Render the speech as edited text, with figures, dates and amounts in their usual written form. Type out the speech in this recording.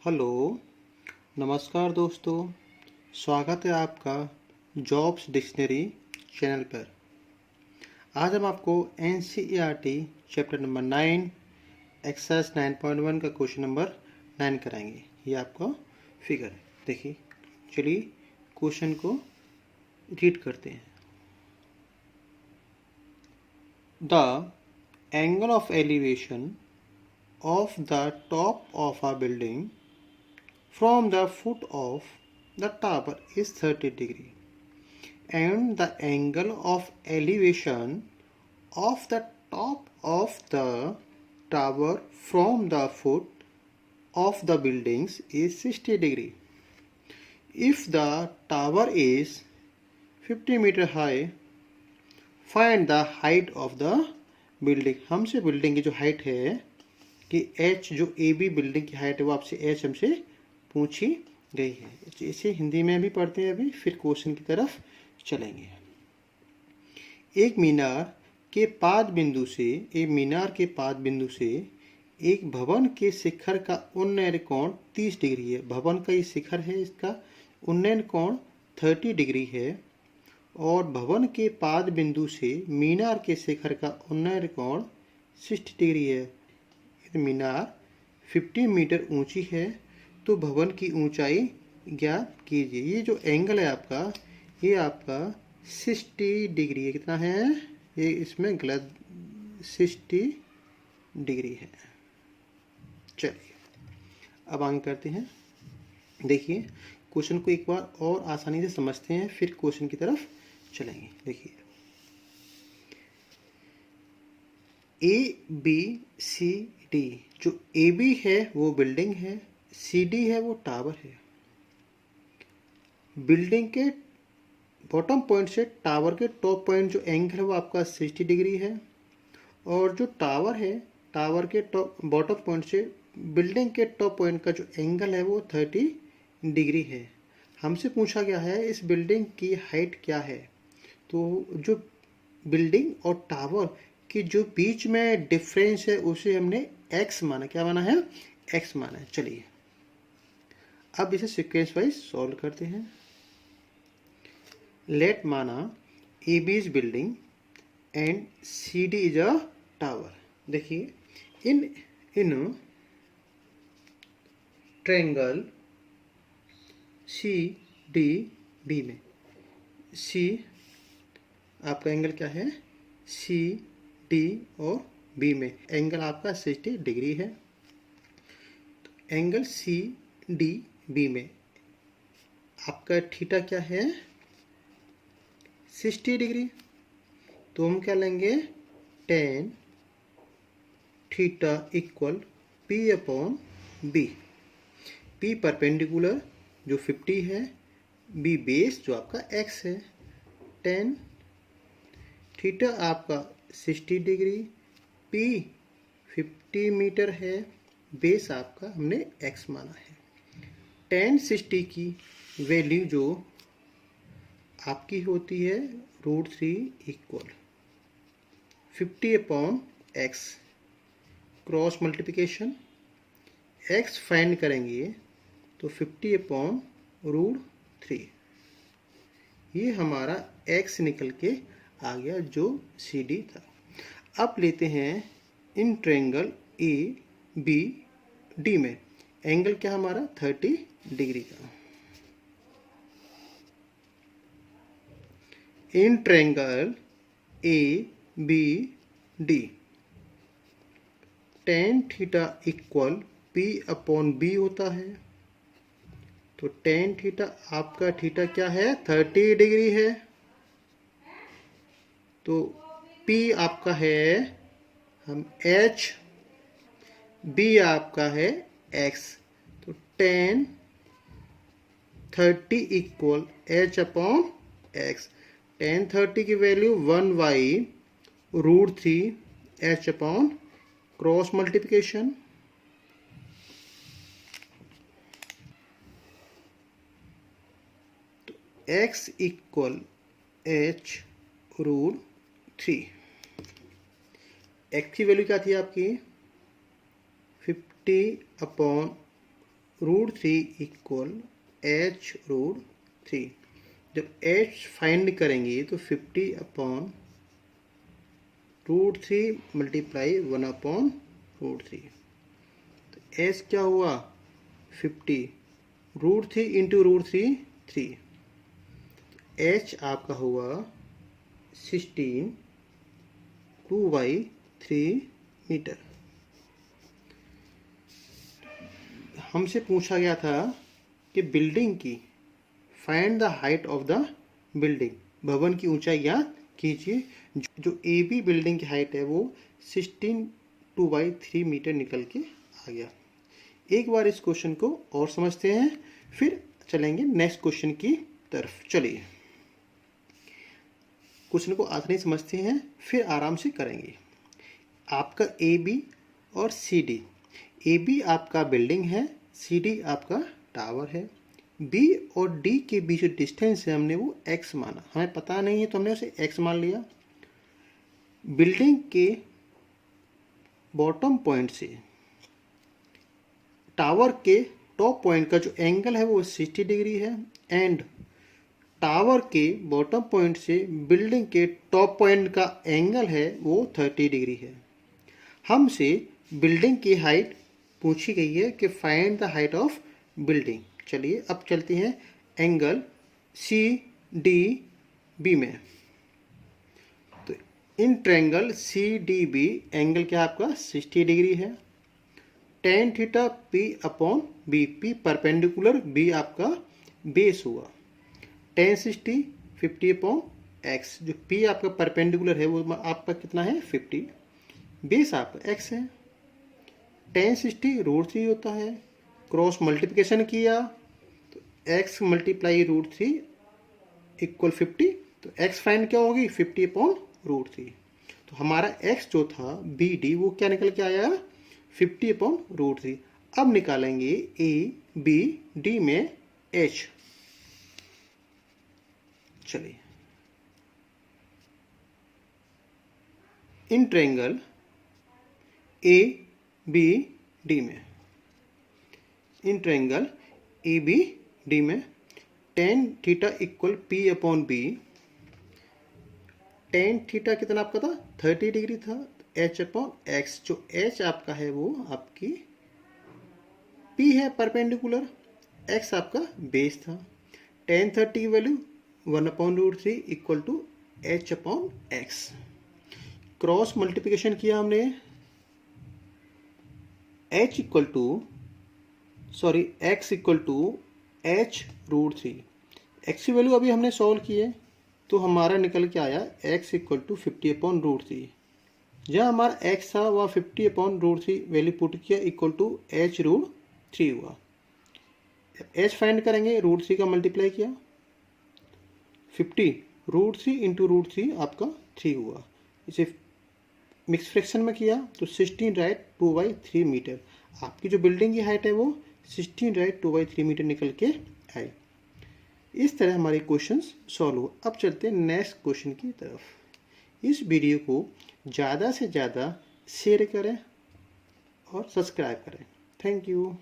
Hello, नमस्कार दोस्तों। स्वागत है आपका जॉब्स डिक्शनरी चैनल पर। आज हम आपको एनसीईआरटी चैप्टर नंबर 9 एक्सरसाइज 9.1 का क्वेश्चन नंबर 9 कराएंगे। ये आपका फिगर है। देखिए, चलिए क्वेश्चन को रीड करते हैं। The angle of elevation of the top of a building from the foot of the tower is 30 degree, and the angle of elevation of the top of the tower from the foot of the buildings is 60 degree. If the tower is 50 meter high, find the height of the building. हमसे building की जो height है कि H जो A B building की height है वो आपसे एच हमसे पूछी गई है। इसे हिंदी में भी पढ़ते हैं अभी, फिर क्वेश्चन की तरफ चलेंगे। एक मीनार के पाद बिंदु से एक भवन के शिखर का उन्नयन कोण 30 डिग्री है। भवन का ये शिखर है, इसका उन्नयन कोण 30 डिग्री है, और भवन के पाद बिंदु से मीनार के शिखर का उन्नयन कोण 60 डिग्री है। मीनार 50 मीटर ऊंची है, तो भवन की ऊंचाई ज्ञात कीजिए। ये जो एंगल है आपका, ये आपका 60 डिग्री है। कितना है ये? इसमें गलत 60 डिग्री है। चलिए अब आगे करते हैं। देखिए क्वेश्चन को एक बार और आसानी से समझते हैं, फिर क्वेश्चन की तरफ चलेंगे। देखिए, ए बी सी डी, जो ए बी है वो बिल्डिंग है, सी डी है वो टावर है। बिल्डिंग के बॉटम पॉइंट से टावर के टॉप पॉइंट जो एंगल है वो आपका 60 डिग्री है, और जो टावर है, टावर के टॉप बॉटम पॉइंट से बिल्डिंग के टॉप पॉइंट का जो एंगल है वो 30 डिग्री है। हमसे पूछा गया है इस बिल्डिंग की हाइट क्या है। तो जो बिल्डिंग और टावर कि जो बीच में डिफरेंस है उसे हमने x माना। क्या माना है? x माना है। चलिए अब इसे सीक्वेंस वाइज सॉल्व करते हैं। लेट माना A B is building and C D is a tower. देखिए, in triangle C D B में, सी आपका एंगल क्या है? सी डी और बी में एंगल आपका 60 डिग्री है। तो एंगल सी डी बी में आपका थीटा क्या है? 60 डिग्री। तो हम क्या लेंगे? tan theta equal P upon B. P perpendicular जो 50 है, बी बेस जो आपका x है। tan थीटा आपका 60 डिग्री, पी 50 मीटर है, बेस आपका हमने x माना है। tan 60 की वैल्यू जो आपकी होती है √3 equal 50 upon x, cross multiplication x find करेंगे तो 50 अपॉन √3, ये हमारा x निकल के आ गया जो सी डी था। अब लेते हैं in triangle A B D में एंगल क्या हमारा? 30 डिग्री का। In triangle A B D tan theta equal P upon B होता है। तो tan थीटा आपका थीटा क्या है? 30 डिग्री है। तो P आपका है हम H, B आपका है X। तो tan 30 equal H upon X। tan 30 की value 1/√3 H upon cross multiplication. तो X इक्वल H√3। x की वैल्यू क्या थी आपकी? 50 अपॉन √3 इक्वल h √3। जब h फाइंड करेंगे तो 50/√3 मल्टीप्लाई 1/√3। तो h क्या हुआ 50, √3 इंटू √3 3, h आपका हुआ 16 2/3 मीटर। हमसे पूछा गया था कि बिल्डिंग की find the height of the building, भवन की ऊंचाई ज्ञात कीजिए। जो ए बी बिल्डिंग की हाइट है वो 16 2/3 मीटर निकल के आ गया। एक बार इस क्वेश्चन को और समझते हैं, फिर चलेंगे नेक्स्ट क्वेश्चन की तरफ। चलिए क्वेश्चन को आसानी समझते हैं, फिर आराम से करेंगे। आपका ए बी और सी डी, ए बी आपका बिल्डिंग है, सी डी आपका टावर है। बी और डी के बीच जो डिस्टेंस है हमने वो एक्स माना, हमें पता नहीं है तो हमने उसे एक्स मान लिया। बिल्डिंग के बॉटम पॉइंट से टावर के टॉप पॉइंट का जो एंगल है वो 60 डिग्री है, एंड टावर के बॉटम पॉइंट से बिल्डिंग के टॉप पॉइंट का एंगल है वो 30 डिग्री है। हमसे बिल्डिंग की हाइट पूछी गई है कि find the height of building. चलिए अब चलते हैं एंगल सी डी बी में। तो in triangle C D B angle क्या आपका 60 डिग्री है। tan theta P/B, P perpendicular, B आपका बेस हुआ। tan 60 50/x, जो P आपका परपेंडिकुलर है वो आपका कितना है 50, बेस आपका x है। tan 60 √3 होता है, क्रॉस मल्टीप्लिकेशन किया तो x मल्टीप्लाई √3 इक्वल 50, तो x फाइंड क्या होगी 50/√3। तो हमारा x जो था बी डी वो क्या निकल के आया 50/√3। अब निकालेंगे ए बी डी में h। चलिए in triangle A B D में, in triangle A B D में tan theta equal P/B, tan theta कितना आपका था 30 डिग्री था, h/x, जो h आपका है वो आपकी P है परपेंडिकुलर, x आपका बेस था। tan 30 की value 1/√3 equal to h/x। Cross multiplication किया हमने, x equal to h √3। x की वैल्यू अभी हमने सॉल्व की है तो हमारा निकल के आया x इक्वल टू 50/√3। जहाँ हमारा x था वह 50/√3 वैल्यू पुट किया इक्वल टू h √3 हुआ। h फाइंड करेंगे, √3 का मल्टीप्लाई किया 50, √3 इंटू √3 आपका 3 हुआ। इसे मिक्स फ्रैक्शन में किया तो 16 राइट 2/3 मीटर। आपकी जो बिल्डिंग की हाइट है वो 16 राइट 2/3 मीटर निकल के आए। इस तरह हमारे क्वेश्चंस सॉल्व हो। अब चलते हैं नेक्स्ट क्वेश्चन की तरफ। इस वीडियो को ज़्यादा से ज़्यादा शेयर करें और सब्सक्राइब करें। Thank you.